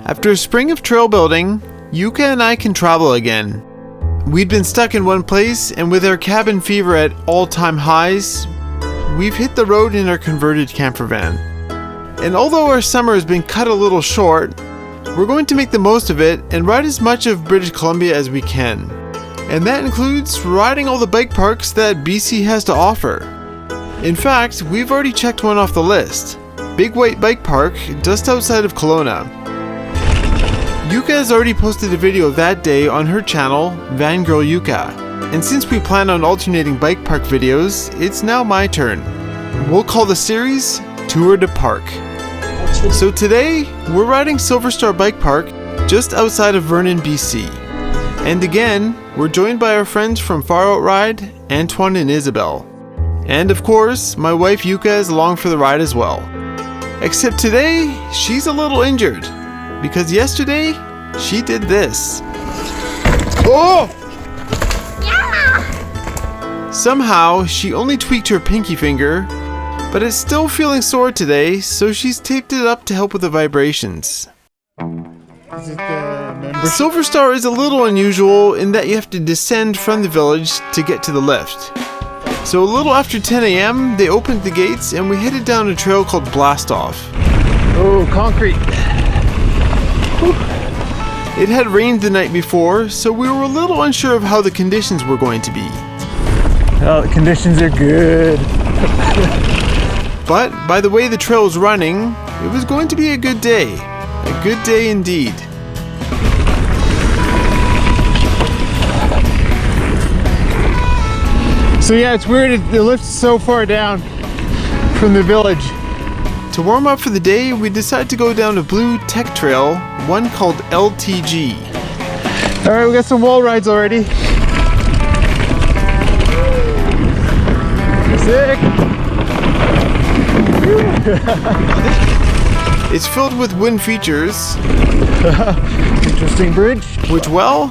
After a spring of trail building, Yuka and I can travel again. We'd been stuck in one place, and with our cabin fever at all-time highs, we've hit the road in our converted camper van. And although our summer has been cut a little short, we're going to make the most of it and ride as much of British Columbia as we can. And that includes riding all the bike parks that BC has to offer. In fact, we've already checked one off the list. Big White Bike Park, just outside of Kelowna. Yuka has already posted a video of that day on her channel, Vangirl Yuka. And since we plan on alternating bike park videos, it's now my turn. We'll call the series Tour de Park. So today, we're riding SilverStar Bike Park just outside of Vernon, BC. And again, we're joined by our friends from Far Out Ride, Antoine and Isabel. And of course, my wife Yuka is along for the ride as well. Except today, she's a little injured. Because yesterday, she did this. Oh! Yeah! Somehow, she only tweaked her pinky finger, but it's still feeling sore today, so she's taped it up to help with the vibrations. Is it the SilverStar is a little unusual in that you have to descend from the village to get to the lift. So a little after 10 a.m., they opened the gates and we headed down a trail called Blastoff. Oh, concrete. Whew. It had rained the night before, so we were a little unsure of how the conditions were going to be. Oh, the conditions are good. But by the way the trail was running, it was going to be a good day. A good day indeed. So yeah, it's weird, the lift's so far down from the village. To warm up for the day, we decided to go down a blue tech trail, one called LTG. Alright, we got some wall rides already. Sick! It's filled with wind features. Interesting bridge. Which, well,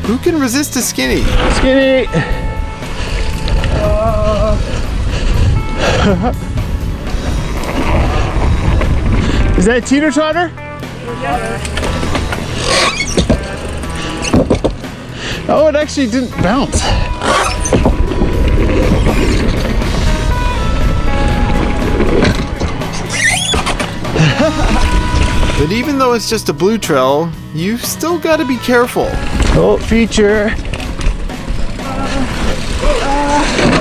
who can resist a skinny? Skinny! Is that a teeter-totter? Oh, it actually didn't bounce. But even though it's just a blue trail, you've still got to be careful. Oh, feature.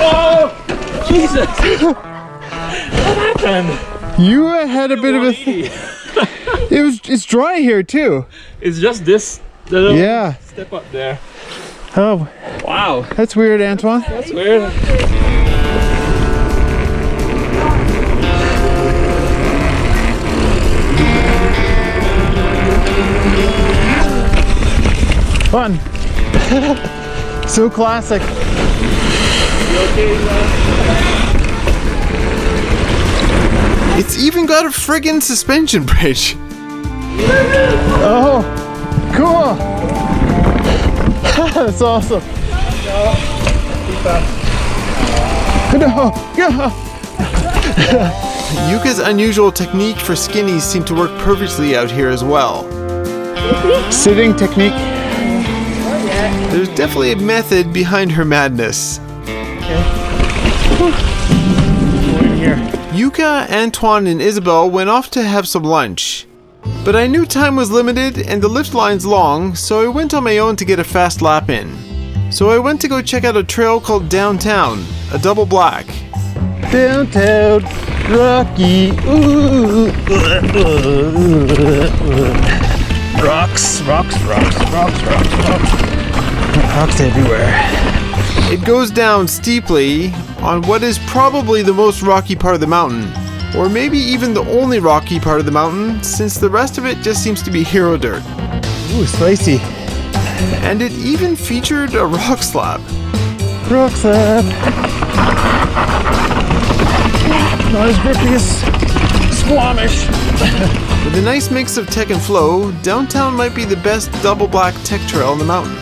Oh! Jesus! What happened? You had a bit of a... It's dry here too. It's just this little step up there. Oh, Wow, that's weird, Antoine. that's weird. Fun. So classic. It's even got a friggin' suspension bridge. Oh, cool. That's awesome. No, yeah. Yuka's unusual technique for skinnies seemed to work perfectly out here as well. Sitting technique. There's definitely a method behind her madness. Yuka, Antoine, and Isabel went off to have some lunch. But I knew time was limited and the lift line's long, so I went on my own to get a fast lap in. So I went to go check out a trail called Downtown, a double black. Downtown, Rocky. Ooh. Rocks, rocks, rocks, rocks, rocks, rocks. Rocks everywhere. It goes down steeply on what is probably the most rocky part of the mountain, or maybe even the only rocky part of the mountain, since the rest of it just seems to be hero dirt. Ooh, spicy. And it even featured a rock slab. Rock slab. Not as grippy as Squamish. With a nice mix of tech and flow, Downtown might be the best double black tech trail on the mountain.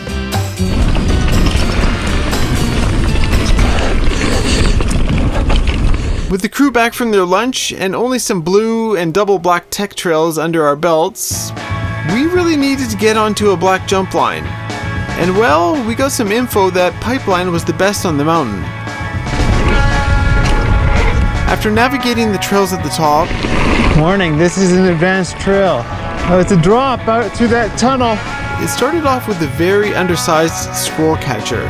With the crew back from their lunch and only some blue and double black tech trails under our belts, We really needed to get onto a black jump line. And well, we got some info that pipeline was the best on the mountain. After navigating the trails at the top... Warning, this is an advanced trail. Oh, it's a drop out through that tunnel. It started off with a very undersized squirrel catcher.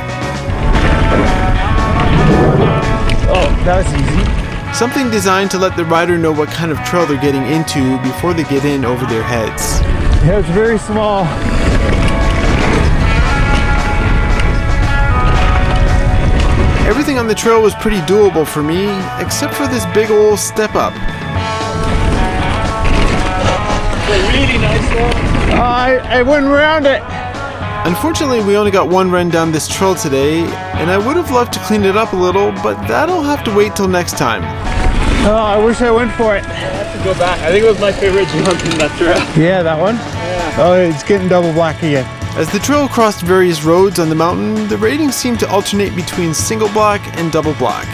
Oh, that was easy. Something designed to let the rider know what kind of trail they're getting into before they get in over their heads. Yeah, it's very small. Everything on the trail was pretty doable for me, except for this big old step up. Really nice though. I went around it. Unfortunately, we only got one run down this trail today, and I would have loved to clean it up a little, but that'll have to wait till next time. Oh, I wish I went for it. I have to go back. I think it was my favorite jump in that trail. Yeah, that one? Yeah. Oh, it's getting double black again. As the trail crossed various roads on the mountain, the ratings seemed to alternate between single black and double black.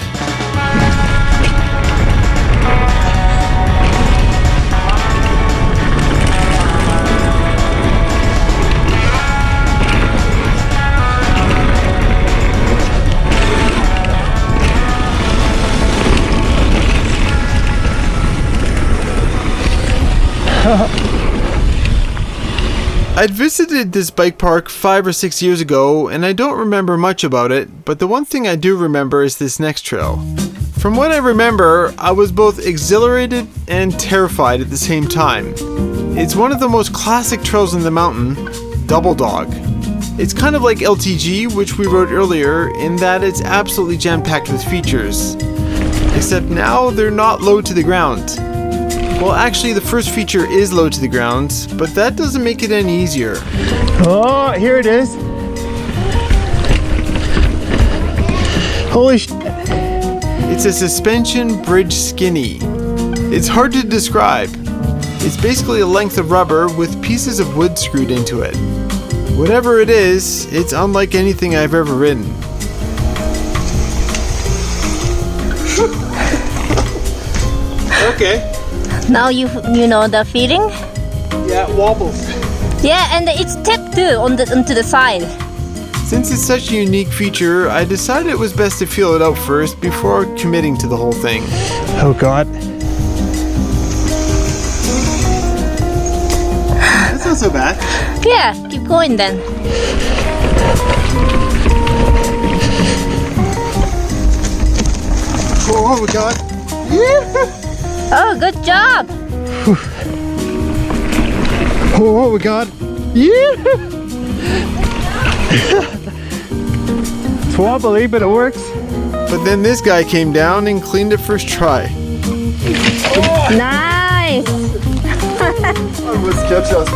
I'd visited this bike park 5 or 6 years ago, and I don't remember much about it, but the one thing I do remember is this next trail. From what I remember, I was both exhilarated and terrified at the same time. It's one of the most classic trails in the mountain, Double Dog. It's kind of like LTG, which we rode earlier, in that it's absolutely jam-packed with features. Except now they're not low to the ground. Well, actually, the first feature is low to the ground, but that doesn't make it any easier. Oh, here it is. Holy sh**. It's a suspension bridge skinny. It's hard to describe. It's basically a length of rubber with pieces of wood screwed into it. Whatever it is, it's unlike anything I've ever ridden. Okay. Now you know the feeling? Yeah, it wobbles. Yeah, and it's tapped too onto the side. Since it's such a unique feature, I decided it was best to feel it out first before committing to the whole thing. Oh God. That's not so bad. Yeah, keep going then. Oh my God. Oh, good job. Oh my God. Yeah. It's wobbly, but it works. But then this guy came down and cleaned it first try. Nice. Almost catch us.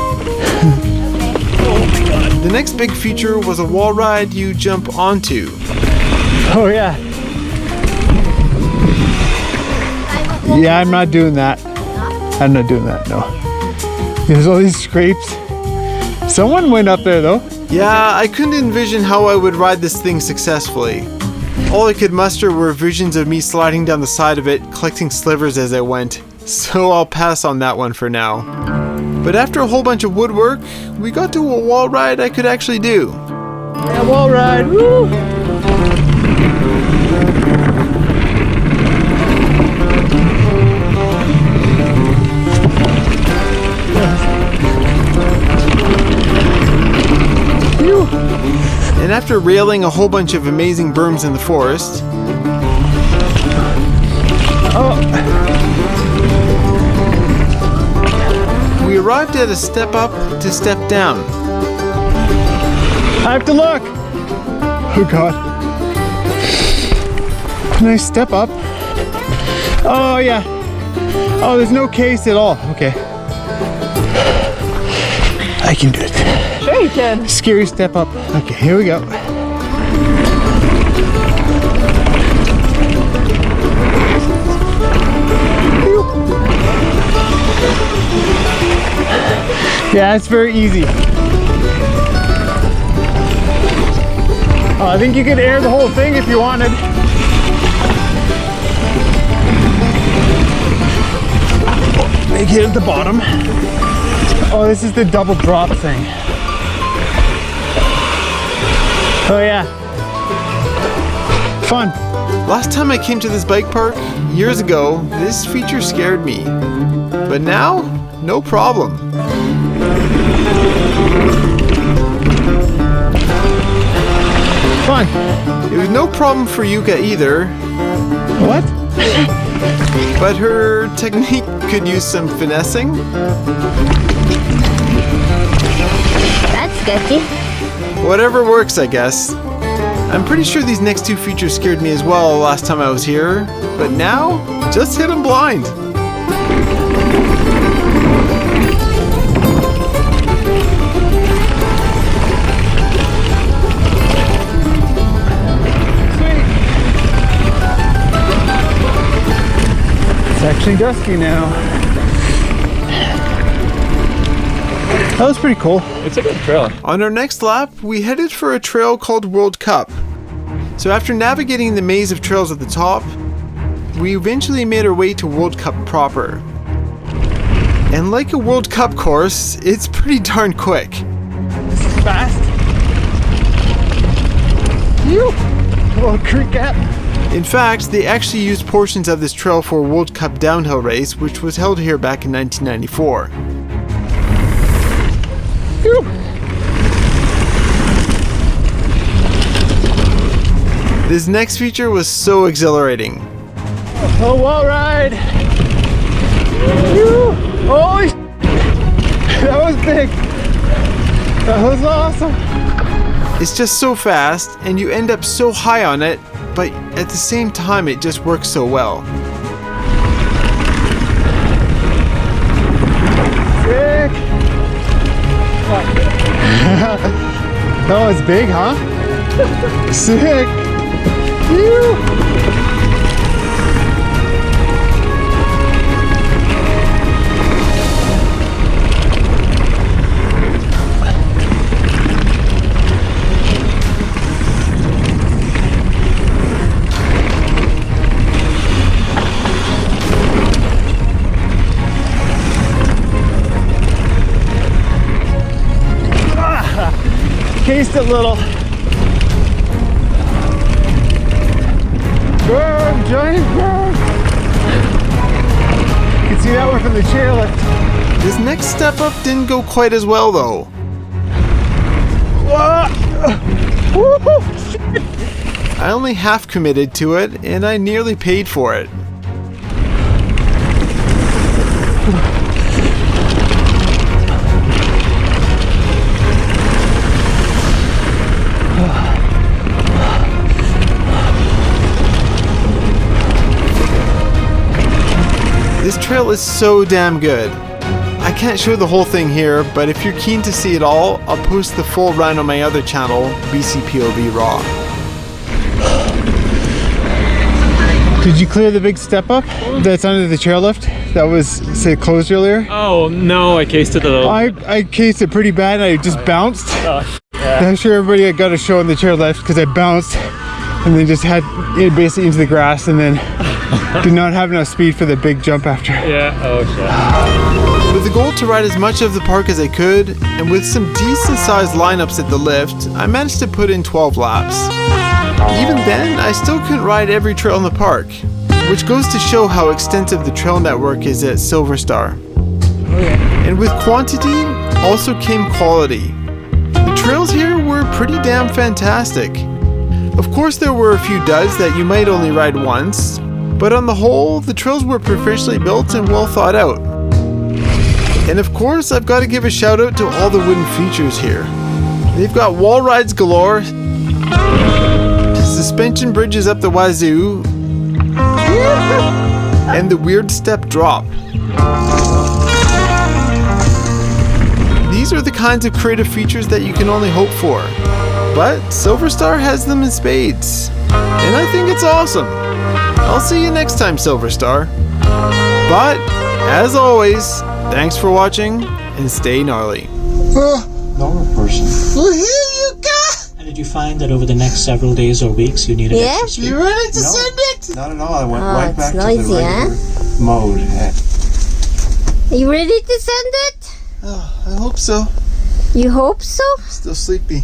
The next big feature was a wall ride you jump onto. Oh yeah. Yeah, I'm not doing that. I'm not doing that, no. There's all these scrapes. Someone went up there though. Yeah, I couldn't envision how I would ride this thing successfully. All I could muster were visions of me sliding down the side of it, collecting slivers as I went. So I'll pass on that one for now. But after a whole bunch of woodwork, we got to a wall ride I could actually do. Yeah, wall ride. Woo! And after railing a whole bunch of amazing berms in the forest, we arrived at a step up to step down. I have to look. Oh God. Nice step up. Oh yeah. Oh, there's no case at all. Okay. I can do it. Sure you can. Scary step up. Okay, here we go. Yeah, it's very easy. Oh, I think you could air the whole thing if you wanted. Make it at the bottom. Oh, this is the double drop thing. Oh yeah. Fun. Last time I came to this bike park, years ago, this feature scared me. But now, no problem. Fun. It was no problem for Yuka either, What? but her technique could use some finessing. That's sketchy. Whatever works, I guess. I'm pretty sure these next two features scared me as well last time I was here, but now, just hit them blind. It's actually dusky now. That was pretty cool. It's a good trail. On our next lap, we headed for a trail called World Cup. So after navigating the maze of trails at the top, we eventually made our way to World Cup proper. And like a World Cup course, it's pretty darn quick. Fast. You. Little creek gap. In fact, they actually used portions of this trail for a World Cup downhill race, which was held here back in 1994. Whew. This next feature was so exhilarating. A wall ride. Whew. Holy sh- that was big. That was awesome. It's just so fast, and you end up so high on it, but at the same time it just works so well. Sick. That was big, huh? Sick. Phew. Cased it little. Berm, giant berm. You can see that one from the chairlift. This next step up didn't go quite as well though. I only half committed to it, and I nearly paid for it. This trail is so damn good. I can't show the whole thing here, but if you're keen to see it all, I'll post the full run on my other channel, BCPOV Raw. Did you clear the big step up that's under the chairlift that was, say, closed earlier? Oh no, I cased it though. I cased it pretty bad and I just bounced. Yeah. I'm sure everybody got a show on the chairlift because I bounced and then just had it basically into the grass and then did not have enough speed for the big jump after. Yeah, oh shit. With the goal to ride as much of the park as I could, and with some decent sized lineups at the lift, I managed to put in 12 laps. Even then, I still couldn't ride every trail in the park, which goes to show how extensive the trail network is at SilverStar. And with quantity, also came quality. The trails here were pretty damn fantastic. Of course there were a few duds that you might only ride once, but on the whole, the trails were professionally built and well thought out. And of course, I've got to give a shout out to all the wooden features here. They've got wall rides galore, suspension bridges up the wazoo, and the weird step drop. These are the kinds of creative features that you can only hope for. But SilverStar has them in spades, and I think it's awesome. I'll see you next time, SilverStar. But, as always, thanks for watching, and stay gnarly. Normal person. Well, here you go! And did you find that over the next several days or weeks you needed Yeah? extra speed? You ready to No. send it? Not at all. I went Oh, right it's back noisy, to the regular mode. Are you ready to send it? Oh, I hope so. You hope so? Still sleepy.